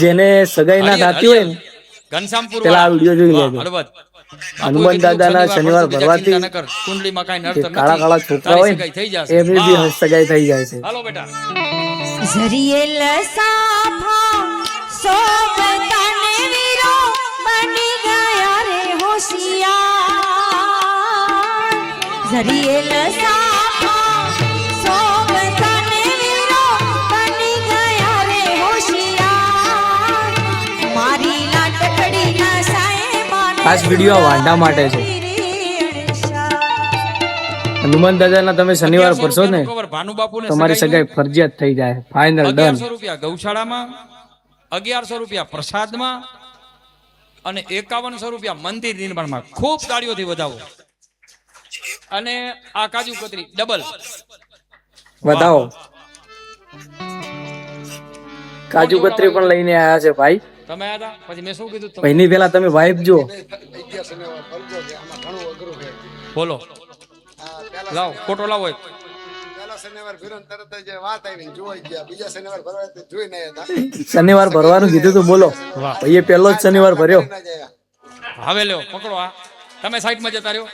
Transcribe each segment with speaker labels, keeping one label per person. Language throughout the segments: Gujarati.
Speaker 1: જેને સગાઈ ના થતી હોય ને
Speaker 2: ઘનશ્યામપુર
Speaker 1: પેલા આ વિડીયો જોઈ લેજો.
Speaker 2: હળવદ
Speaker 1: હનુમાન દાદાના શનિવાર ભરવાથી
Speaker 2: કુંડલીમાં કાઈ
Speaker 1: જે
Speaker 2: નડતર
Speaker 1: કાળા કાળા
Speaker 2: નથી.
Speaker 1: છોકરા હોય ને
Speaker 2: થઈ જશે.
Speaker 1: એમની બી સગાઈ થઈ જાય છે.
Speaker 2: હાલો બેટા
Speaker 3: ઝરિયેલ સાફા સોબતાને વીરો બની ગયા રે હોશિયાર. ઝરિયેલ સાફા સોબતાને વીરો બની ગયા રે હોશિયાર. મારી લાટકડી ના સાહેબાને
Speaker 1: ખાસ વિડીયો વાંઢા માટે છે. હનુમાન દાદાના તમે શનિવાર ભરશો ને તમારી સગાઈ ફરજિયાત થઈ જાય. Final done.
Speaker 2: 1100 રૂપિયા ગૌશાળામાં, 1100 રૂપિયા પ્રસાદમાં અને 5100 રૂપિયા મંદિર નિર્માણમાં. ખૂબ તાળીઓથી વધાવો. અને આ કાજુ કતરી ડબલ
Speaker 1: વધાવો. કાજુ કતરી પણ લઈને આયા છે ભાઈ.
Speaker 2: તમે આયા હતા પછી મેં શું કીધું તમને?
Speaker 1: ભાઈની પેલા તમે વાઇફ જો.
Speaker 2: બોલો લાવો ફોટો લાવો એક.
Speaker 1: શનિવાર ભરવાનું કીધું તો બોલો ભાઈએ પહેલો જ શનિવાર ભર્યો.
Speaker 2: હવે લ્યો પકડો. આ તમે સાઈડમાં જતા રહ્યો.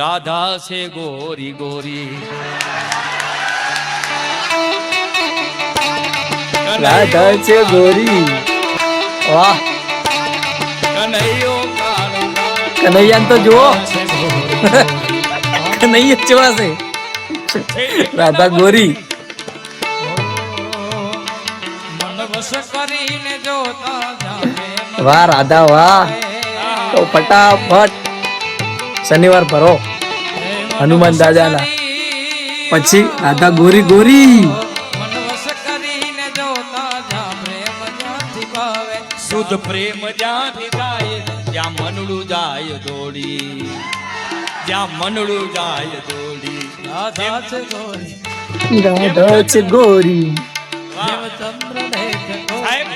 Speaker 2: રાધા છે ગોરી ગોરી
Speaker 1: રાધા છે ગોરી. વાહ
Speaker 2: કનૈયો કાળો
Speaker 1: કનૈયાને તો જુઓ. કનૈયા કેવા છે. રાધા ગોરી.
Speaker 2: મન વશ કરીને જોતા જાવે.
Speaker 1: વાહ રાધા વાહ. તો ફટાફટ શનિવાર ભરો હનુમાન દાદાના. પછી રાધા ગોરી ગોરી.
Speaker 2: મન વશ કરીને જોતા જા પ્રેમ જ્યાંથી ભાવે. શુદ્ધ પ્રેમ જ્યાંથી જાય ત્યાં મનડું જાય દોડી. જ્યાં મનડું જાય દોડી. રાધા છે ગોરી
Speaker 1: રાધા છે ગોરી.
Speaker 2: સાહેબ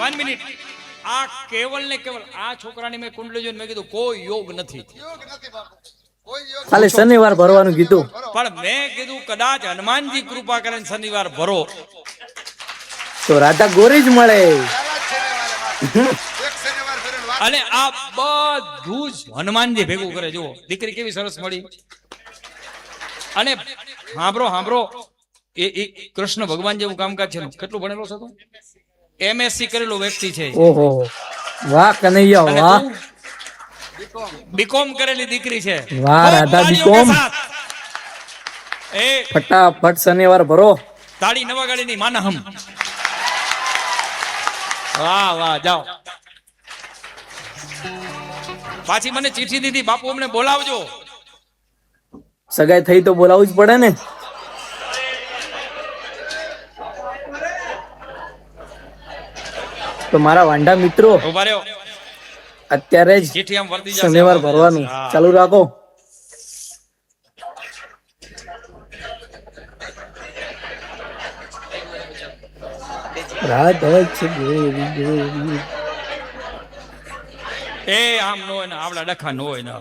Speaker 2: 1 મિનિટ. આ કેવલ ને કેવલ આ છોકરાની મેં કુંડલી જોઈને મેં કીધું કોઈ યોગ નથી.
Speaker 1: ખાલી શનિવાર ભરવાનું કીધું.
Speaker 2: પણ મેં કીધું કદાચ હનુમાનજી કૃપા કરે ને શનિવાર ભરો
Speaker 1: તો રાધા ગોરી જ મળે.
Speaker 2: અને આ બધું જ હનુમાનજી ભેગું કરે. જુઓ દીકરી કેવી સરસ મળી. અને હાંભળો એ કૃષ્ણ ભગવાન જેવું કામકાજ છે. કેટલું ભણેલો છે તું? MSc કરેલો વ્યક્તિ છે.
Speaker 1: ઓહો વાહ કનૈયા વાહ.
Speaker 2: બીકોમ કરેલી દીકરી છે.
Speaker 1: વાહ રાધા બીકોમ.
Speaker 2: એ
Speaker 1: ફટાફટ શનિવાર ભરો.
Speaker 2: તાળી નવાગાડીની માના હમ. વાહ વાહ જાઓ. પાછી મને ચિઠ્ઠી દીધી બાપુ અમને બોલાવજો.
Speaker 1: સગાઈ થઈ તો બોલાવવું જ પડે ને. તો મારા વાંઢા મિત્રો
Speaker 2: ઉભા રહ્યો.
Speaker 1: અત્યારે જ
Speaker 2: ચિઠ્ઠી આમ વર્તી જશે.
Speaker 1: શનિવાર ભરવાનું ચાલુ રાખો. રાધા છે ગોરી ગોરી.
Speaker 2: એ આમ નો હોય ને આવડા ડખા નો હોય ને